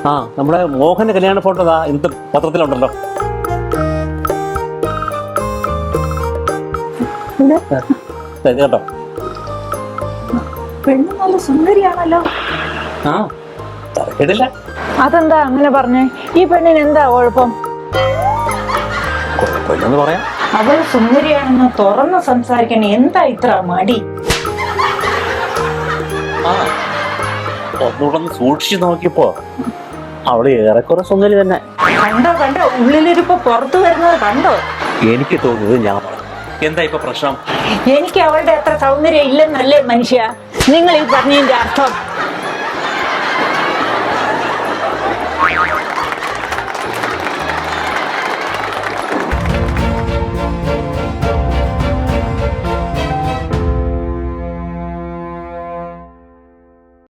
ആ നമ്മുടെ മോഹന്റെ കല്യാണ ഫോട്ടോ ഇന്നത്തെ പത്രത്തിലുണ്ടല്ലോ. കേട്ടോ, പെണ്ണ് നല്ല സുന്ദരിയാണല്ലോ. ആ തരക്കേടില്ല. അതെന്താ അങ്ങനെ പറഞ്ഞേ? ഈ പെണ്ണിന് എന്താ കുഴപ്പം? കുഴപ്പമില്ലെന്ന് പറയാം. അവൾ സുന്ദരിയാണെന്ന് തുറന്ന് സംസാരിക്കാൻ എന്താ ഇത്ര മടി? ആ ഒന്നുകൂടെ ഒന്ന് സൂക്ഷിച്ചു നോക്കിയപ്പോ അവള് ഏറെക്കുറെ സുന്ദരി തന്നെ. കണ്ടോ ഉള്ളിലിരിപ്പ് പുറത്തു വരുന്നത് കണ്ടോ? എനിക്ക് തോന്നിയത് ഞാൻ പറഞ്ഞു. എന്താ ഇപ്പൊ പ്രശ്നം? എനിക്ക് അവളുടെ അത്ര സൗന്ദര്യം ഇല്ലെന്നല്ലേ മനുഷ്യ നിങ്ങൾ ഈ പറഞ്ഞതിന്റെ അർത്ഥം?